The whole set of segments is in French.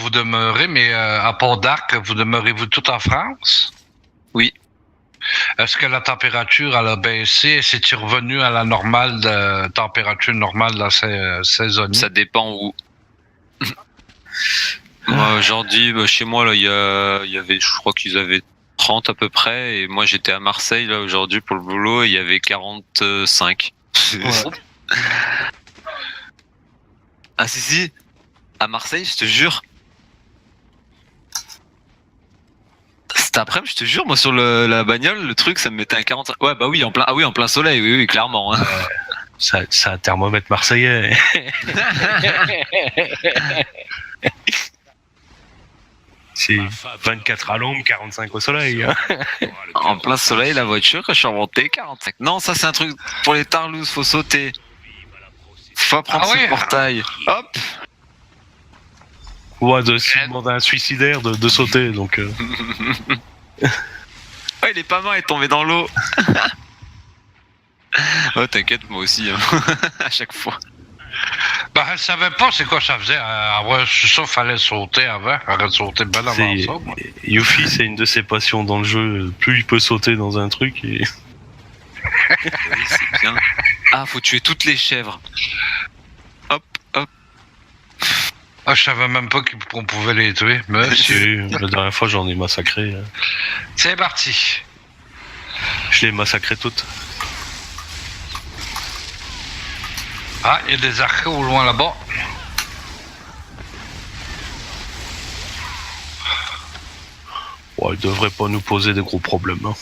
vous demeurez, mais à Pont-d'Arc, vous demeurez-vous tout en France? Oui. Est-ce que la température elle a baissé et c'est-tu revenu à la normale, température normale dans ces saisonniers? Ça dépend où. Moi, aujourd'hui, chez moi, là, il y avait, je crois qu'ils avaient 30 à peu près, et moi j'étais à Marseille là aujourd'hui pour le boulot, et il y avait 45. Ouais. Ah si, à Marseille, je te jure. Cet après-midi, je te jure, moi sur la bagnole, le truc, ça me mettait à 45. Ouais, bah oui, en plein soleil, oui, clairement. Hein. C'est un thermomètre marseillais. C'est 24 à l'ombre, 45 au soleil. Hein. En plein soleil, la voiture, je suis remonté 45. Non, ça c'est un truc pour les tarlouses, faut sauter. Faut prendre ce portail. Hop. Ouais, s'il demande à un suicidaire de sauter, donc. Ouais, il est pas mal, il est tombé dans l'eau. Oh, t'inquiète, moi aussi, hein. À chaque fois. Ben, elle savait pas c'est quoi ça faisait. Ouais, ça, fallait sauter avant. Elle aurait sauté bien avant ça. Moi. Yuffie, c'est une de ses passions dans le jeu. Plus il peut sauter dans un truc. Et... Oui, c'est bien. Ah, faut tuer toutes les chèvres. Hop, hop. Ah, je savais même pas qu'on pouvait les tuer. Monsieur. La dernière fois, j'en ai massacré. C'est parti. Je les massacré toutes. Ah, il y a des archers au loin là-bas. Ouais, ils devraient pas nous poser des gros problèmes. Hein.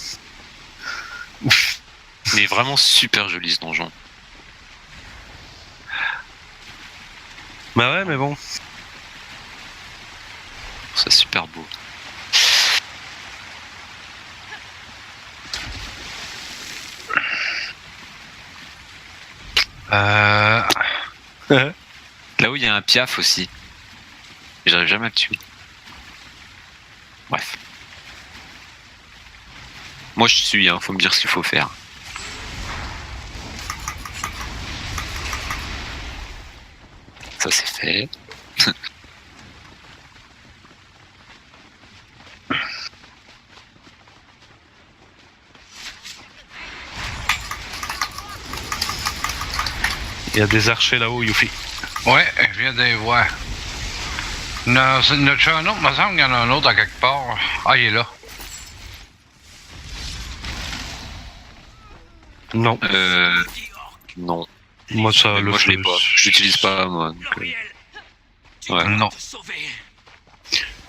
Mais vraiment super joli ce donjon. Bah ouais, mais bon. C'est super beau. Là où il y a un piaf aussi. J'arrive jamais à le tuer. Bref. Moi je suis, hein, faut me dire ce qu'il faut faire. Ça c'est fait. Il y a des archers là-haut, Yuffie. Ouais, je viens de les voir. Non, c'est un autre, il me semble qu'il y en a un autre à quelque part. Ah, il est là. Non. Non. Moi, ça, moi je l'ai pas. J'utilise pas, moi. Donc, ouais. Non.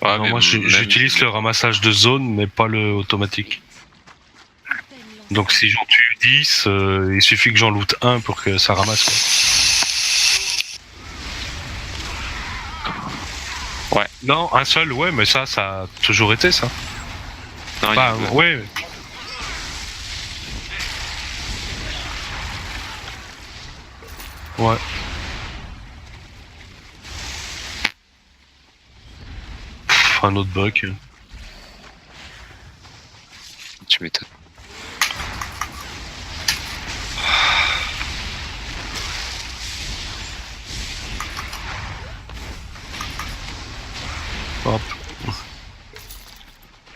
Ouais, non moi, j'utilise le ramassage de zone, mais pas le automatique. Donc, si j'en tue 10, il suffit que j'en loot un pour que ça ramasse. Quoi. Ouais. Non, un seul, ouais, mais ça a toujours été ça. Non, enfin, ouais. Ouais. Un autre bug. Tu m'étonnes. Hop.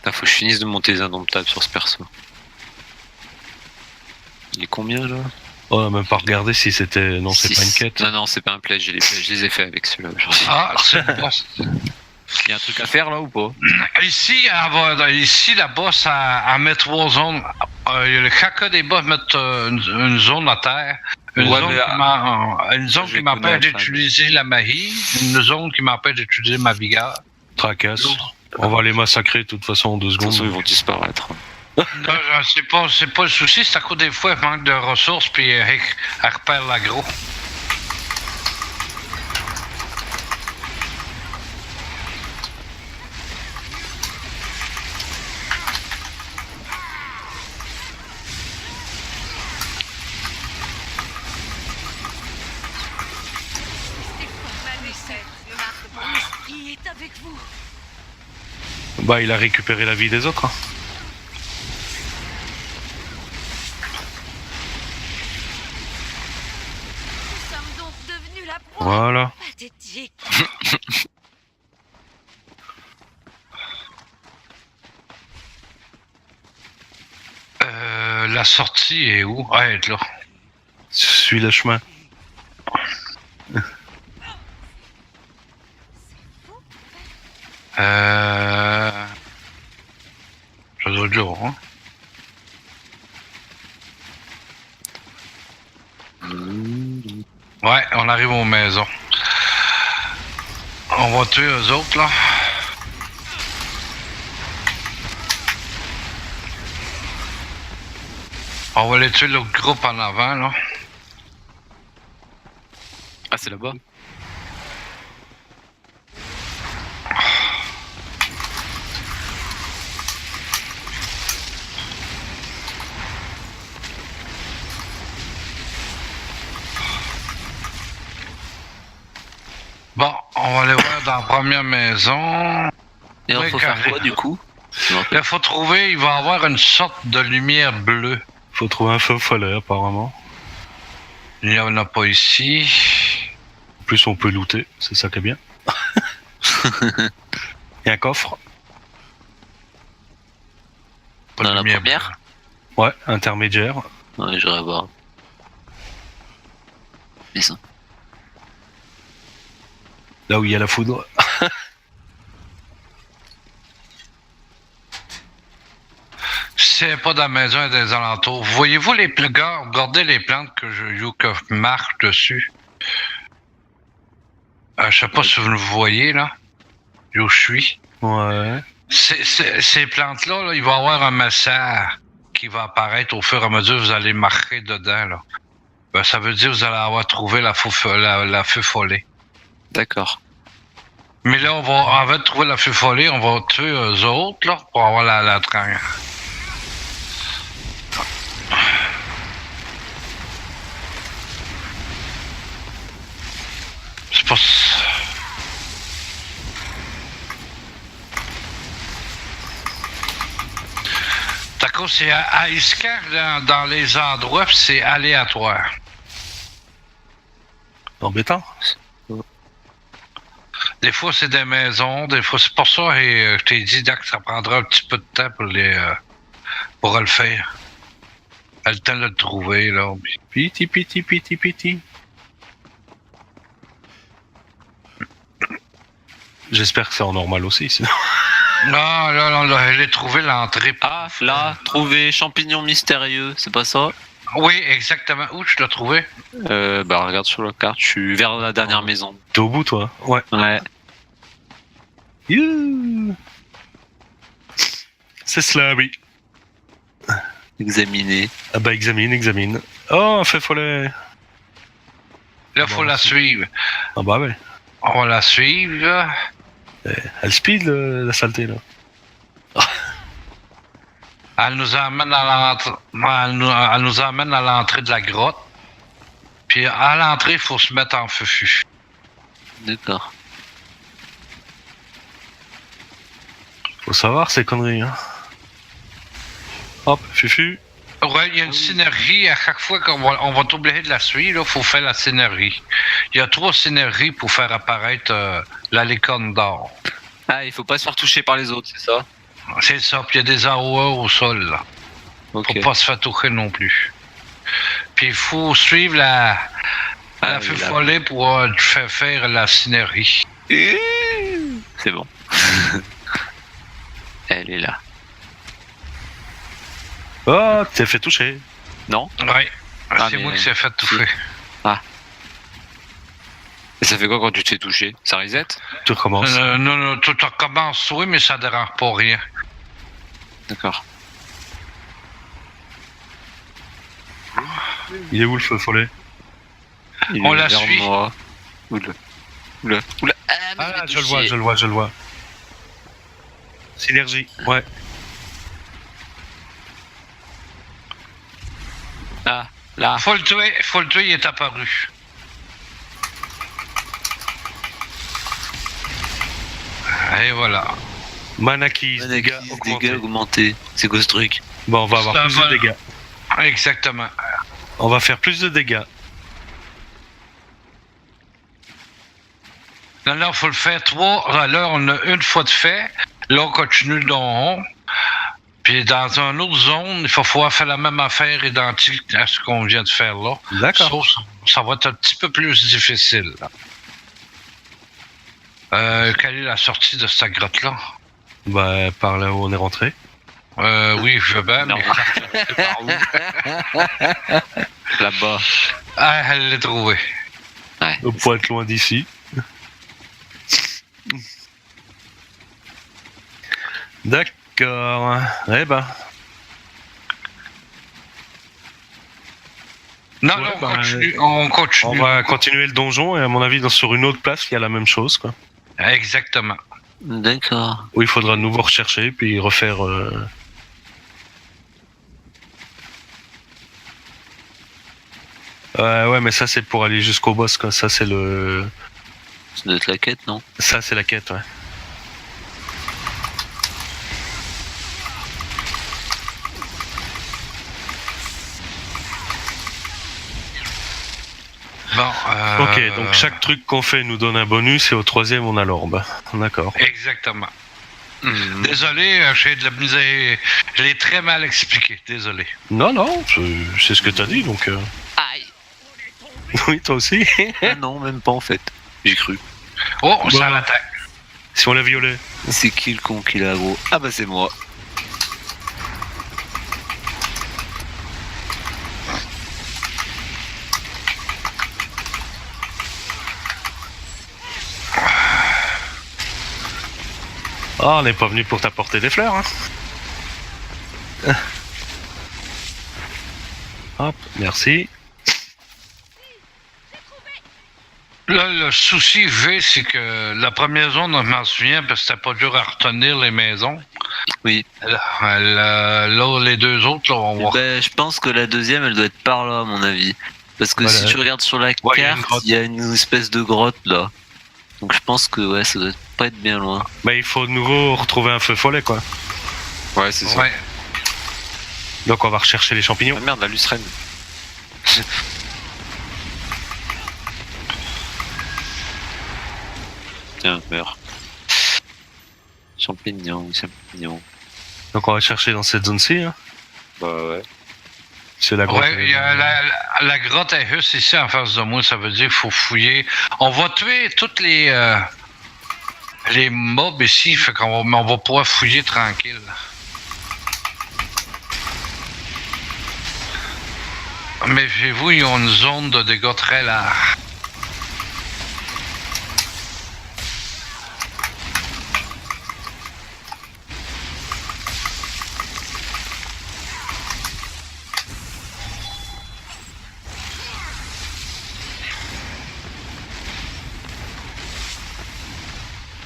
Là, faut que je finisse de monter les indomptables sur ce perso. Il est combien là? On a même pas regardé si c'était... Non, c'est pas une quête. Non, c'est pas un pledge, je les ai fait avec celui-là aujourd'hui. Ah, c'est bon. Il y a un truc à faire là ou pas? Ici, la boss, elle met 3 zones. Le caca des boss met une zone à terre. Une zone qui m'empêche d'utiliser la magie. Une zone qui m'empêche d'utiliser ma vigueur. Tracasse. On va les massacrer de toute façon en 2 secondes. De toute façon, ils vont disparaître. Non, c'est pas le souci, c'est à cause des fois, elle manque de ressources, puis elle repère l'aggro. Il est avec vous. Bah, il a récupéré la vie des autres. Hein. Nous sommes donc devenus la proie. Voilà. Pathétique. La sortie est où? Ah, elle est là. Suis le chemin. Ça doit être là, hein? Ouais, on arrive aux maisons. On va tuer eux autres, là. On va aller tuer l'autre groupe en avant, là. Ah, c'est là-bas. Bon, on va aller voir dans la première maison. Et on faut faire quoi, du coup? Là, il faut trouver, il va y avoir une sorte de lumière bleue. Faut trouver un feu follet, apparemment. Il n'y en a pas ici. En plus, on peut looter, c'est ça qui est bien. Il y a un coffre. Pas Dans de la lumière première? Ouais, intermédiaire. Ouais, j'irai voir. Mais ça. Là où il y a la foudre. C'est pas dans la maison et des alentours. Voyez-vous les gars, regardez les plantes que que marche dessus. Je sais pas si vous le voyez là. Où je suis. Ouais. Ces plantes-là, là, il va y avoir un message qui va apparaître au fur et à mesure que vous allez marcher dedans. Là. Ben, ça veut dire que vous allez avoir trouvé la feu follet. D'accord. Mais là, avant de trouver la feu follet, on va tuer eux autres là, pour avoir la tranche. C'est pas... D'accord, c'est à Iscar dans les endroits, c'est aléatoire. Embêtant. Des fois, c'est des maisons, des fois, c'est pour ça, et je t'ai dit, Doc, ça prendra un petit peu de temps pour le faire. A le temps de le trouver, là. Piti. J'espère que c'est en normal aussi, sinon. Non, là, j'ai trouvé l'entrée. Ah, là, trouver champignon mystérieux, c'est pas ça? Oui, exactement. Où tu l'as trouvé? Bah regarde sur la carte, je suis vers la dernière maison. T'es au bout, toi? Ouais. Ouais. You. C'est cela, oui. Examiner. Ah bah examine. Oh, un feu follet. Là, faut la suivre. Ah bah ouais. On va la suivre, là. Elle speed, la saleté, là. Elle nous amène à l'entrée. Elle nous amène à l'entrée de la grotte. Puis à l'entrée, il faut se mettre en feu. D'accord. Faut savoir ces conneries, hein. Hop, fufu. Ouais, il y a une synergie. À chaque fois qu'on va t'obliger de la suivre, il faut faire la synergie. Il y a 3 synergies pour faire apparaître la licorne d'or. Ah, il faut pas se faire toucher par les autres, c'est ça? C'est ça, puis il y a des AOE au sol, là. Ok. Faut pas se faire toucher non plus. Puis il faut suivre la feu follet pour faire la synergie. C'est bon. Elle est là. Oh, t'es fait toucher. Non? Ouais, Ah, c'est mais- moi qui s'est fait toucher. Et ça fait quoi quand tu te fais toucher? Ça reset? Tu recommences. Non, tout recommence, oui, mais ça dérange pas rien. D'accord. Il est où le feu follet? Il On est la vers suit. moi. Oula. Ah, mais Ah, je je vais le vois, je le vois. Synergie, ouais. Ah, là. Faut le tuer, il est apparu. Et voilà. Manakis, dégâts Dégâts augmentés. C'est quoi ce truc? Bon, on va avoir Ça plus va. de dégâts. Exactement. On va faire plus de dégâts. Là, il faut le faire 3. Là, on a une fois de fait. Là, on continue dans. Puis dans une autre zone, il faut pouvoir faire la même affaire identique à ce qu'on vient de faire là. D'accord. Sauf ça va être un petit peu plus difficile. Quelle est la sortie de cette grotte-là? Bah, par là où on est rentré. Oui, je veux bien, mais par où? Là-bas. Ah, elle l'a trouvé. Ouais. On peut être loin d'ici. D'accord. Eh ben. Non, Ouais, non, bah, on continue. On va continuer le donjon et à mon avis, sur une autre place, il y a la même chose, quoi. Exactement. D'accord. Où il faudra de nouveau rechercher puis refaire. Ouais, mais ça c'est pour aller jusqu'au boss, quoi. Ça c'est le. Ça doit être la quête, non? Ça c'est la quête, ouais. Bon, Ok, donc chaque truc qu'on fait nous donne un bonus et au troisième on a l'orbe. D'accord. Exactement. Désolé, j'ai de la misère. Je l'ai très mal expliqué, désolé. Non, c'est ce que t'as dit, donc. Aïe! Oui, toi aussi. Ah non, même pas en fait. J'ai cru. Oh, Bon. ça l'attaque. Si on l'a violé. C'est qui le con qui l'a gros? Ah bah c'est moi. Ah, on n'est pas venu pour t'apporter des fleurs, hein. Hop, merci. Là, le souci que j'ai, c'est que la première zone, on m'en souvient, parce que c'était pas dur à retenir les maisons. Oui. Là, les deux autres, là, on va voir. Ben, je pense que la deuxième, elle doit être par là, à mon avis. Parce que Voilà. si tu regardes sur la Ouais, il y a une carte, grotte. il y a une espèce de grotte là. Donc je pense que ouais, ça doit pas être bien loin. Bah, il faut de nouveau retrouver un feu follet, quoi. Ouais, c'est Ouais. Donc on va rechercher les champignons. Ah merde, la lucerne. Tiens, meurs. Champignons. Donc on va chercher dans cette zone-ci, hein. Bah ouais. C'est la grotte. Ouais, il y a la grotte est juste ici en face de moi, ça veut dire qu'il faut fouiller. On va tuer toutes les mobs ici, fait qu'on va, on va pouvoir fouiller tranquille. Méfiez-vous, ils ont une zone de dégâts très large.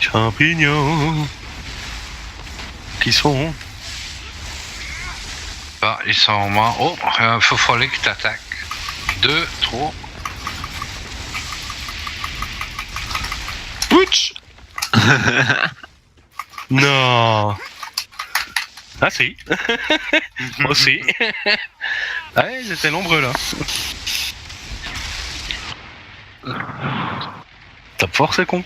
Champignons. Qui sont? Ah, ils sont morts. Oh, un feu follet qui t'attaque. 2, 3. Pouch. Non. Ah si. Aussi. Ouais, ils étaient nombreux là. Tape fort, c'est con.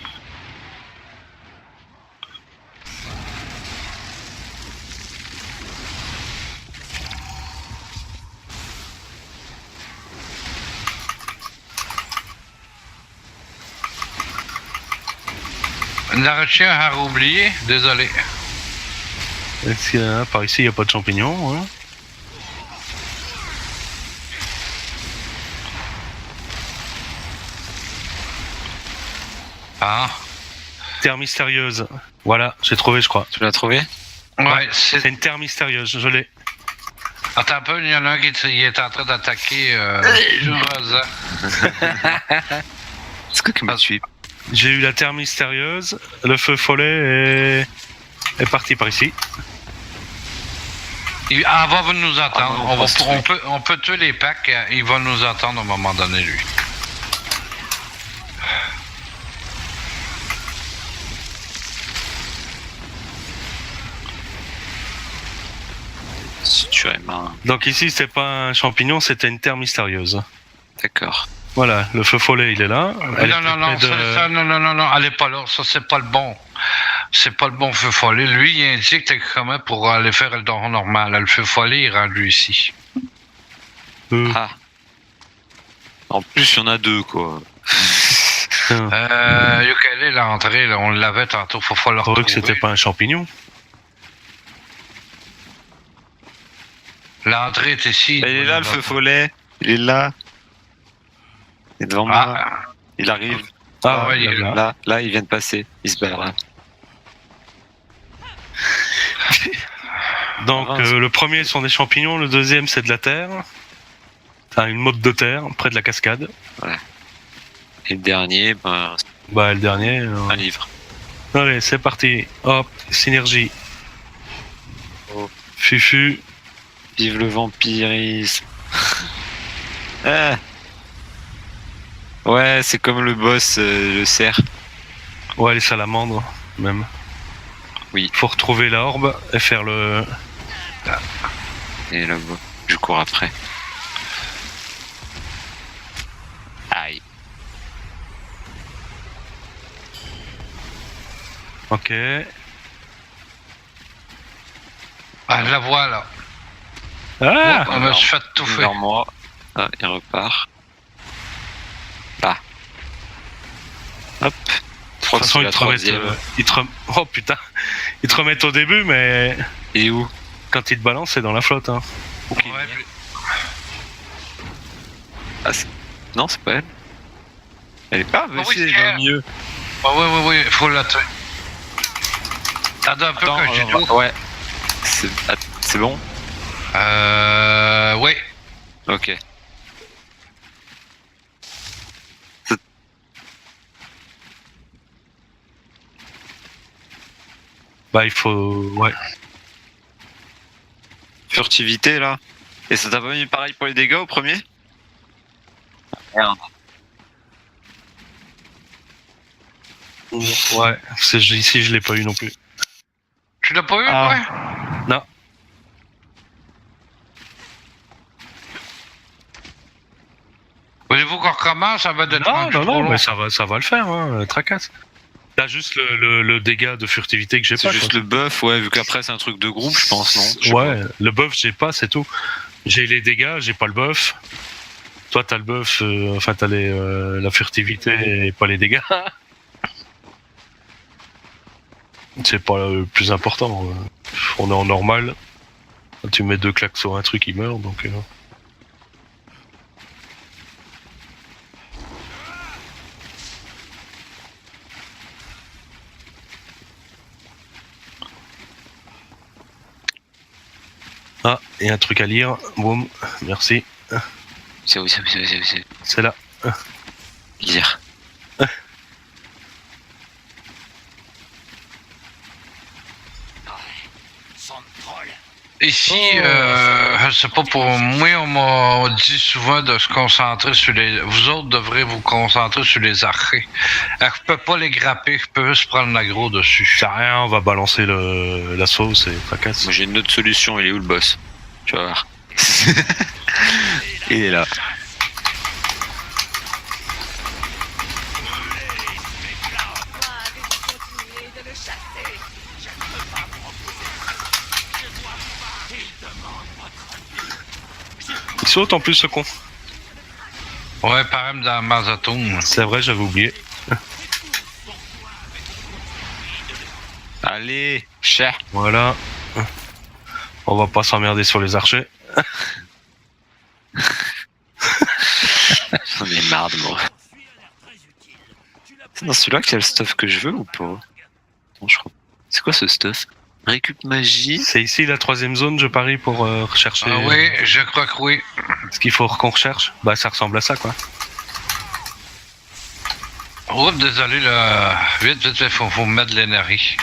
La recherche à oublier, désolé. Est-ce que, par ici, il n'y a pas de champignons, hein? Ah. Terre mystérieuse. Voilà, j'ai trouvé, je crois. Tu l'as trouvé? Ouais, C'est c'est. une terre mystérieuse, je l'ai. Attends un peu, il y en a un qui est en train d'attaquer Juraza. C'est quoi qui m'a tué? J'ai eu la terre mystérieuse, le feu follet est parti par ici. Il va nous entendre. Ah non, on peut tuer les packs, il va nous entendre à un moment donné, lui. Si tu es main. Donc ici, c'était pas un champignon, c'était une terre mystérieuse. D'accord. Voilà, le feu follet, il est là. Elle est Non, près de- non, elle est pas là. Ça, c'est pas le bon. c'est pas le bon feu follet. Lui, il indique comment pour aller faire le donjon normal. Le feu follet, il rend lui ici. Ah. En plus, il y en a 2, quoi. Yooka-Laylee, l'entrée, là, on l'avait tantôt, faut falloir retrouver. Que c'était pas un champignon. L'entrée est ici. Il est là, le feu follet. Il est là. Il est devant moi. Il arrive. Ah ouais, il est là. Là, il vient de passer. Il se balade. Donc, le premier sont des champignons, le deuxième c'est de la terre. Enfin, une motte de terre, près de la cascade. Ouais. Et le dernier, le dernier... un livre. Allez, c'est parti. Hop, synergie. Oh. Fufu. Vive le vampirisme. Ah. Ouais, c'est comme le boss, le cerf. Ouais, les salamandres, même. Oui. Faut retrouver la orbe et faire le... Et là, je cours après. Aïe. Ok. Ah, je la vois, là. Ah, on me suis fait tout fait. Vers moi. Ah, il repart. Là. Hop. De toute façon, ils te remettent... Oh putain. Ils te remettent au début, mais... Et où? Quand ils te balancent, c'est dans la flotte, hein. Okay. Ouais, ah, non, c'est pas elle. Elle est pas oui, c'est dans le milieu. Oui, faut la tuer. Attends un peu que j'ai tout. Ouais. C'est bon? Oui. Ok. Bah, il faut... Ouais. Furtivité, là. Et ça t'a pas mis pareil pour les dégâts au premier? Merde. Ouais, ici je l'ai pas eu non plus. Tu l'as pas eu, ouais? Non. Voulez-vous qu'on recommence? Ça va être non, mais ça va le faire, hein, tracasse. T'as juste le dégât de furtivité que j'ai pas. C'est juste le buff, ouais, vu qu'après c'est un truc de groupe, je pense, non? Ouais, le buff j'ai pas, c'est tout. J'ai les dégâts, j'ai pas le buff. Toi t'as le buff, enfin t'as la furtivité et pas les dégâts. C'est pas le plus important. On est en normal. Tu mets 2 claques sur un truc, il meurt, donc... Ah, et un truc à lire. Boum, merci. C'est où? C'est là. Lire. Ici, je sais pas, pour moi, on m'a dit souvent de se concentrer sur les... Vous autres devrez vous concentrer sur les archers. Je peux pas les grapper, je peux juste prendre l'aggro dessus. C'est rien, on va balancer la sauce et fracasse. Moi j'ai une autre solution, il est où le boss? Tu vas voir. Il est là. Il saute en plus ce con. Ouais, pareil dans Mazatoum. C'est vrai, j'avais oublié. Allez, cher. Voilà. On va pas s'emmerder sur les archers. J'en ai marre de moi. C'est dans celui-là qu'il y a le stuff que je veux ou pas? Non, je crois. C'est quoi ce stuff? Récup magie. C'est ici la 3ème zone, je parie, pour rechercher. Ah oui, je crois que oui. Ce qu'il faut qu'on recherche, bah ça ressemble à ça, quoi. Oups, désolé, là. Vite, faut mettre de l'énergie.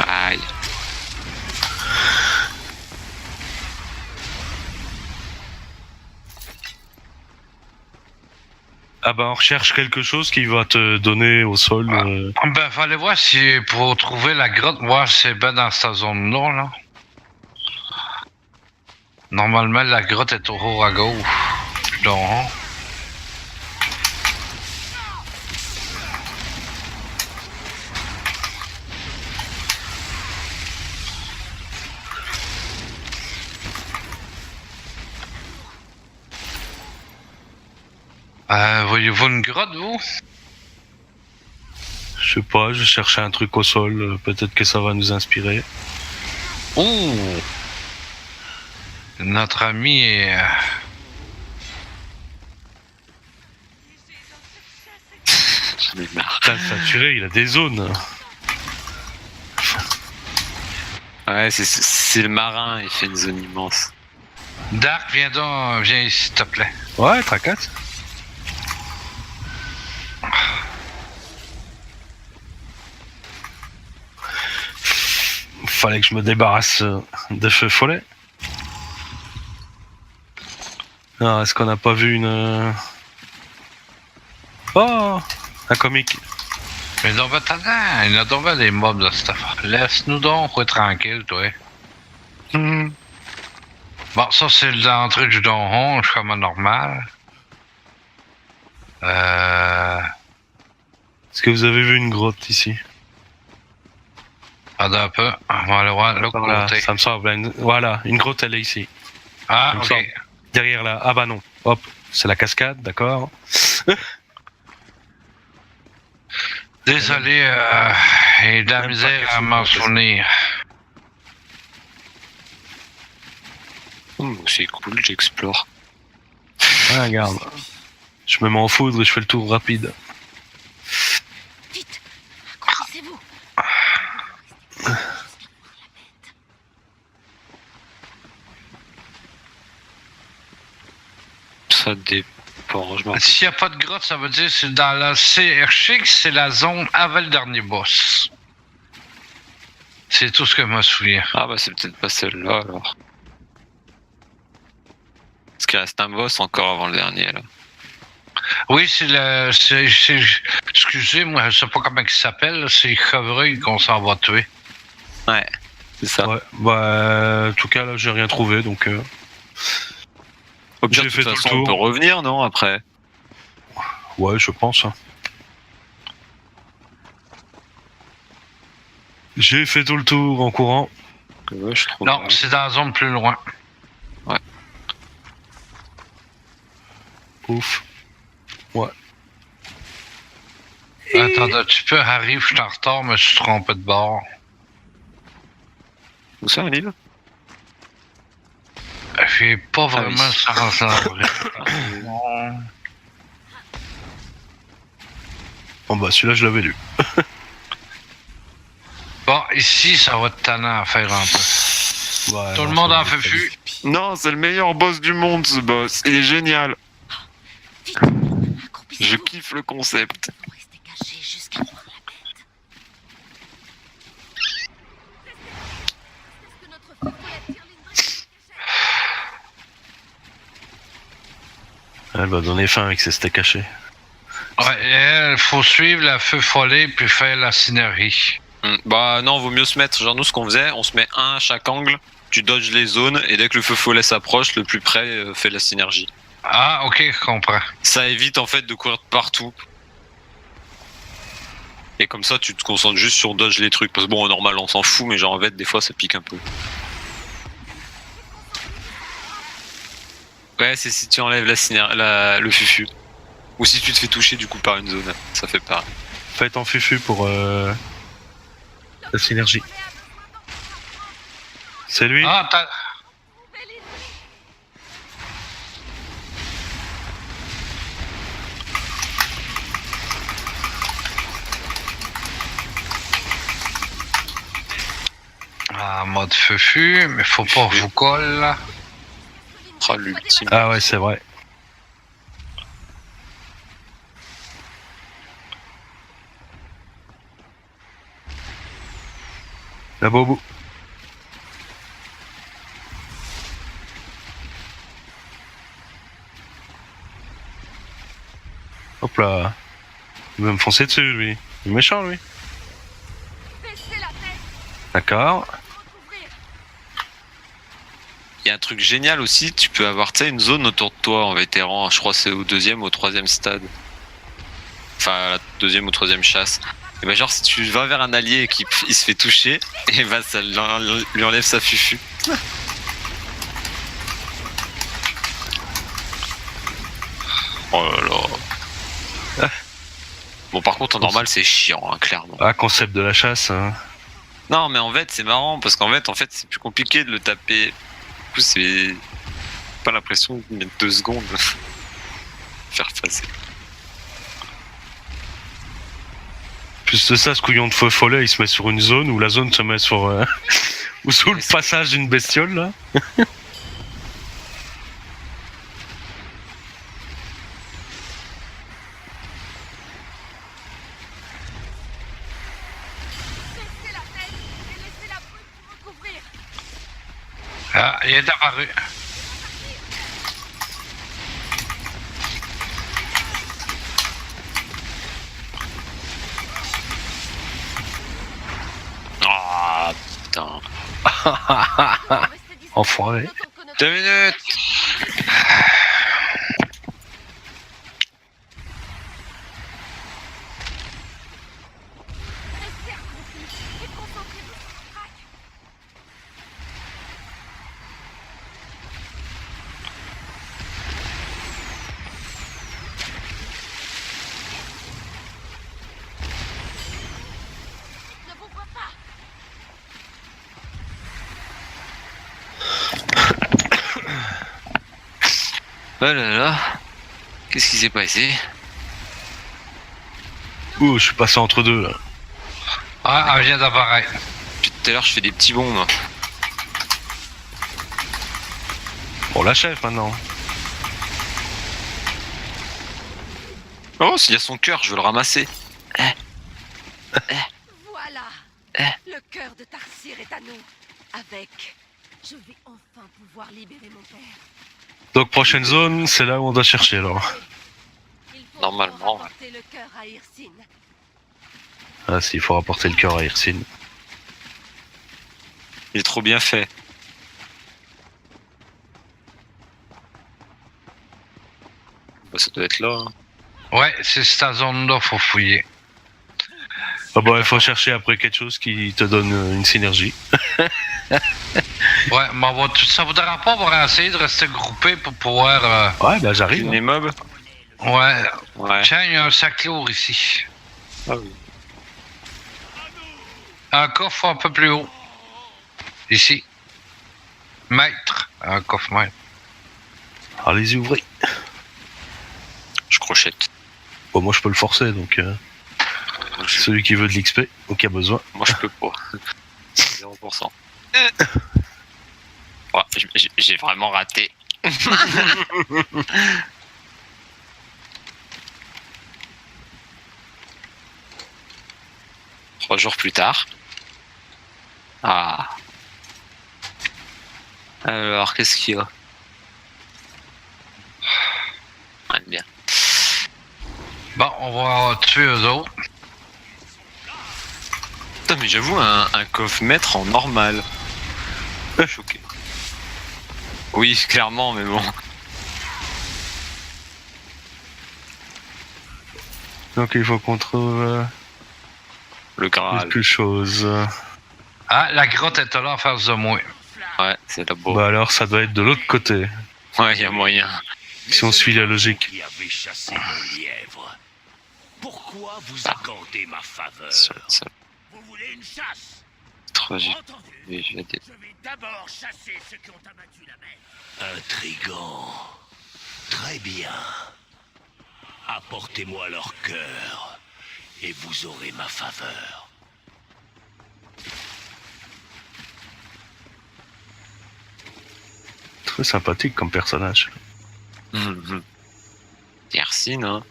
Aïe. Ah bah on recherche quelque chose qui va te donner au sol. Ben fallait voir si pour trouver la grotte, voir si c'est ben dans cette zone-là. Là. Normalement la grotte est au haut à gauche. Donc, Voyez-vous une grotte, vous? Je sais pas, je cherchais un truc au sol, peut-être que ça va nous inspirer. Oh! Notre ami est... J'en ai marre. Putain, saturé, il a des zones. Ouais, c'est le marin, il fait une zone immense. Dark, viens ici, s'il te plaît. Ouais, tracasse. Fallait que je me débarrasse de feu follet. Ah, est-ce qu'on n'a pas vu une... Oh, un comique. Mais donc, attends, il y a donc des mobs de cette affaire. Laisse-nous donc être tranquille, toi. Bon, ça, c'est l'entrée du donjon, je suis comme normal. Est-ce que vous avez vu une grotte ici? Attends un peu, on va aller voir l'autre côté. Ça me semble. Voilà, une grotte, elle est ici. Ah, Ça me ok. semble. Derrière là. Ah bah non. Hop, c'est la cascade, d'accord. Désolé, et de la Même misère pas à m'en question. souvenir. C'est cool, j'explore. Ah, regarde. Je me mets en foudre et je fais le tour rapide. Vite, accroupissez-vous. Ça dépend, je m'en fous. S'il n'y a pas de grotte, ça veut dire que c'est dans la CRX, c'est la zone avant le dernier boss. C'est tout ce que je me souviens. Ah bah c'est peut-être pas celle-là alors. Parce qu'il reste un boss encore avant le dernier là. Oui, excusez, moi, je sais pas comment il s'appelle, c'est Chevreuil qu'on s'en va tuer. Ouais, c'est ça. Ouais, bah, en tout cas, là, j'ai rien trouvé, donc... Au pire, j'ai de fait toute tout façon, le on peut tour. revenir, non, après? Ouais, je pense. Hein. J'ai fait tout le tour en courant. Ouais, je trouve. Non, c'est dans la zone plus loin. Ouf. Ouais. Attends un petit peu, arrive, je suis en retard, mais je suis trompé de bord. Où ça, l'île? J'ai pas vraiment oui. ça. Bon, bah, celui-là, je l'avais lu. Bon, ici, ça va être tannant à faire un peu. Ouais, Tout non, le monde ça en va fait être plus. Non, c'est le meilleur boss du monde, ce boss. Il est génial. Vite, Je accroupissez-vous. kiffe le concept. Restez cachés jusqu'à voir la bête. Est-ce que notre feu follet tire les Elle va donner faim avec ses steaks hachés. Ouais, il faut suivre la feu follet puis faire la synergie. Bah non, vaut mieux se mettre. Genre nous, ce qu'on faisait, on se met un à chaque angle. Tu dodges les zones et dès que le feu follet s'approche, le plus près fait la synergie. Ah, ok, je comprends. Ça évite en fait de courir de partout. Et comme ça, tu te concentres juste sur dodge les trucs. Parce que bon, normal, on s'en fout, mais genre en fait, des fois, ça pique un peu. Ouais, c'est si tu enlèves le fufu. Ou si tu te fais toucher du coup par une zone. Ça fait pareil. Faites en fufu pour la synergie. C'est lui. Ah, t'as... Ah, mode fufu, mais faut pas vous colle là. Oh, l'ultime. Ah ouais, c'est vrai. Là-bas au bout. Hop là. Il va me foncer dessus, lui. Il est méchant, lui. Baissez la tête. D'accord. Recouvrir. Il y a un truc génial aussi, tu peux avoir une zone autour de toi en vétéran. Je crois que c'est au 2e ou au 3e stade. Enfin, à la 2e ou 3e chasse. Et bah, genre, si tu vas vers un allié et qu'il se fait toucher, et bah, ça lui enlève sa fufu. Oh là là. Bon, par contre, en normal, c'est chiant, hein, clairement. Ah, concept de la chasse. Hein. Non, mais en fait, c'est marrant parce qu'en fait, c'est plus compliqué de le taper. Du coup, c'est pas l'impression de mettre 2 secondes faire passer. Plus de ça, ce couillon de feu follet, il se met sur une zone où la zone se met sur ou sous le passage d'une bestiole là. Baissez la tête et laissez la brute vous recouvrir. Ah, il est apparu. Ah, putain. Restez discret. Enfoiré. Notons que notre 2 minutes. Restez accroupis et concentrez-vous sur le track. Ne vous vois pas. Oh là là. Qu'est-ce qui s'est passé? Ouh, je suis passé entre deux là. Ah, elle vient d'apparaître. Depuis tout à l'heure, je fais des petits bonds, moi. Bon, la chef maintenant. Oh, s'il y a son cœur, je veux le ramasser. Voilà. Le cœur de Tarsir est à nous. Avec, je vais enfin pouvoir libérer mon père. Donc prochaine zone, c'est là où on doit chercher alors. Il faut Normalement, rapporter le cœur à Hirsine. Ah si, il faut rapporter le cœur à Hirsine. Il est trop bien fait. Bah, ça doit être là. Hein. Ouais, c'est cette zone-là, faut fouiller. Ah bon, il faut chercher après quelque chose qui te donne une synergie. Ouais, mais ça voudra pas, on va essayer de rester groupés pour pouvoir. Ouais, bah j'arrive. Une mob. Ouais. Ouais. Tiens, il y a un sac lourd ici. Ah oui. Un coffre un peu plus haut. Ici. Maître. Un coffre maître. Allez-y, ouvrez. Je crochette. Bon, moi je peux le forcer, donc celui qui veut de l'XP ou qui a besoin. Moi, je peux pas. 0%. Ouais, j'ai vraiment raté. 3 jours plus tard. Ah. Alors, qu'est-ce qu'il y a? Ouais, bien. Bon, on va tuer eux autres. Putain, mais j'avoue, un coffre maître en normal. Choqué. Oui, clairement, mais bon. Donc il faut qu'on trouve Le Graal. quelque chose. Ah, la grotte est là en face de moi. Ouais, c'est là-bas. Bah alors ça doit être de l'autre côté. Ouais, il y a moyen. Si on suit la logique. Qui avez chassé mon lièvre. Pourquoi vous accordez ma faveur? Ça Vous voulez une chasse? tragique. Entendu. Oui, je vais dire. Je vais d'abord chasser ceux qui ont abattu la bête. Intrigant. Très bien. Apportez-moi leur cœur et vous aurez ma faveur. Très sympathique comme personnage. Merci, non?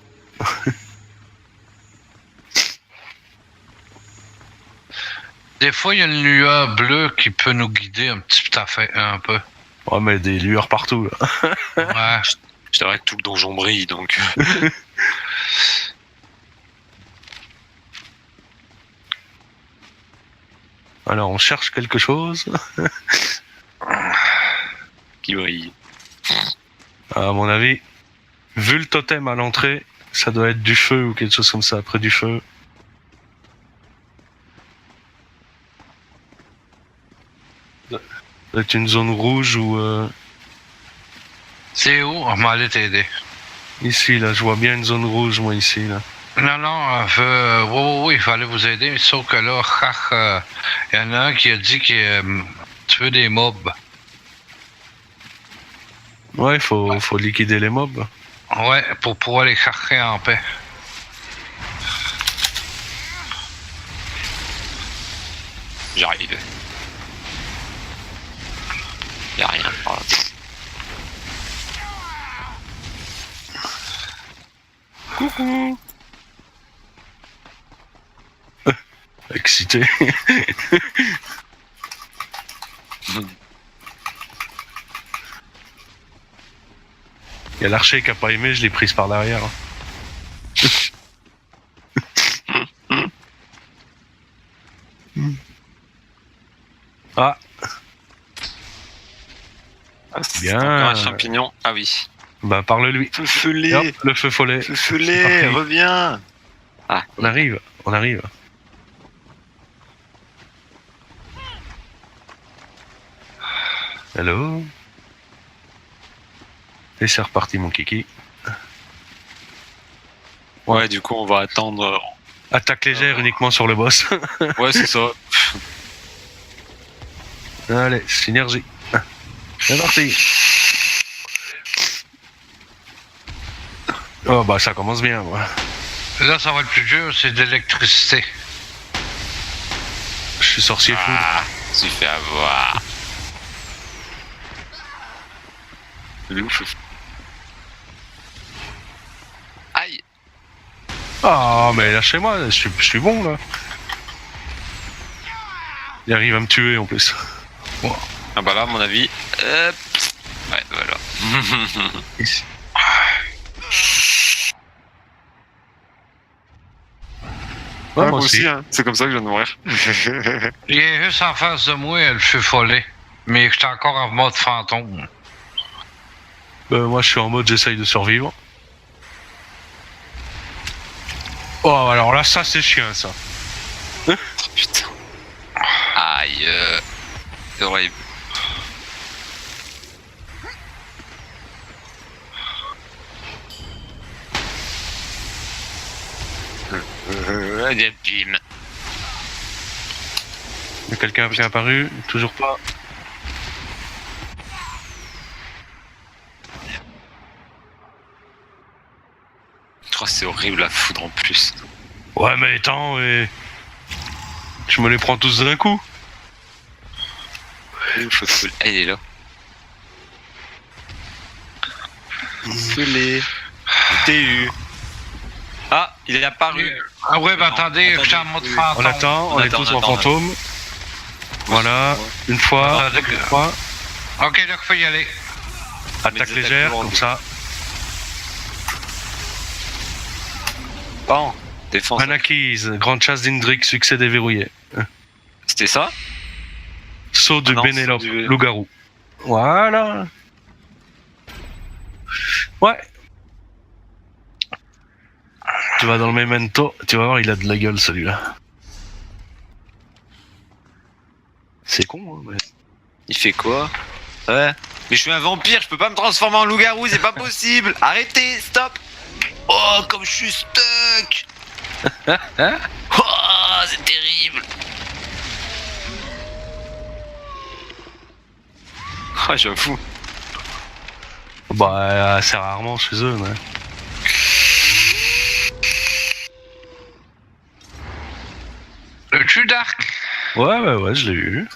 Des fois, il y a une lueur bleue qui peut nous guider un petit peu, un peu. Ouais, mais des lueurs partout là. Ouais. Je dirais que tout le donjon brille, donc. Alors on cherche quelque chose. Qui brille. À mon avis, vu le totem à l'entrée, ça doit être du feu ou quelque chose comme ça, près du feu. Ça doit être une zone rouge ou C'est où? On va aller t'aider. ici là, je vois bien une zone rouge moi ici là. Non, oui, il fallait vous aider, sauf que là, il y en a un qui a dit qu'il tuait des mobs. Ouais, faut liquider les mobs. Ouais, pour pouvoir les chercher en paix. J'arrive. Y'a rien par là. Coucou. Excité. Il y a l'archer qui a pas aimé, je l'ai prise par derrière. Ah. Bien. Encore un champignon. Ah oui. Bah parle-lui. Feu-follet. Le feu follet. Feu-follet, reviens. Ah, on arrive. Hello. Et c'est reparti mon kiki. Ouais, du coup on va attendre. Attaque légère uniquement sur le boss. Ouais, c'est ça. Allez, synergie. C'est parti. Oh bah ça commence bien. Ouais. Là, ça va être plus dur, c'est de l'électricité. Je suis sorcier fou. Ah, tu fais avoir. Ouf. Aïe. Ah mais lâchez-moi, je suis bon là. Il arrive à me tuer en plus. Bon. Ah bah là, à mon avis. Ouais, voilà. Ici. Ouais, moi aussi. Hein. C'est comme ça que je viens de mourir. Il est juste en face de moi, le feu follet. Mais j'étais encore en mode fantôme. Moi je suis en mode j'essaye de survivre. Oh alors là ça c'est chiant ça. Oh, putain. Aïe. C'est horrible. Bim. Il y a quelqu'un qui est apparu, toujours pas. Oh, c'est horrible la foudre en plus. Ouais mais attends, je me les prends tous d'un coup. Il est là. Feu-follet. T'es eu. Ah, il est apparu. Ah ouais, bah attendez, je suis en mode fantôme. On attend, on est tous en fantôme. Voilà, une fois, deux fois. Ok, donc faut y aller. Attaque légère, comme ça. Bon, défense. Manakis, grande chasse d'Indrik, succès déverrouillé. C'était ça? Saut de Bénélope, loup-garou. Voilà. Ouais. Tu vas dans le memento, tu vas voir, il a de la gueule celui-là. C'est con, hein, mais... Il fait quoi? Ouais. Mais je suis un vampire, je peux pas me transformer en loup-garou, c'est pas possible. Arrêtez, stop. Oh, comme je suis stuck. Oh, c'est terrible. Oh, j'avoue. Bah, assez rarement chez eux, ouais. Le tue Dark. Ouais, je l'ai vu.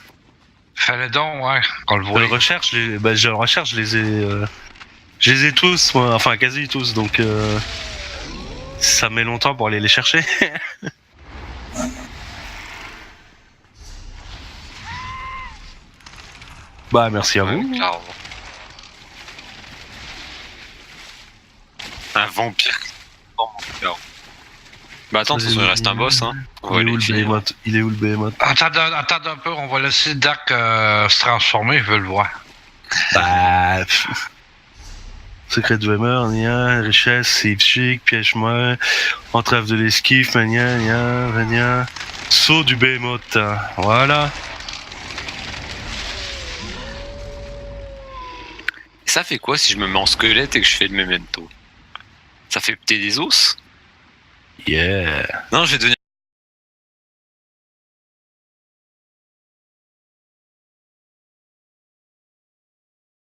Fallait donc, ouais, qu'on le voit. Je le recherche, je les ai tous, moi, enfin quasi tous, donc ça met longtemps pour aller les chercher. Bah merci à vous. Clairement. Un vampire. Bah attends, il reste un boss, hein. Il est où le behemoth? Attends un peu, on va laisser Dark se transformer, je veux le voir. Bah... Secret de Wemer, nia, richesse, save chic, piège-moi, entrave de l'esquive, mania, saut du behemoth, voilà. Ça fait quoi si je me mets en squelette et que je fais le memento? Ça fait péter des os? Yeah. Non, je vais devenir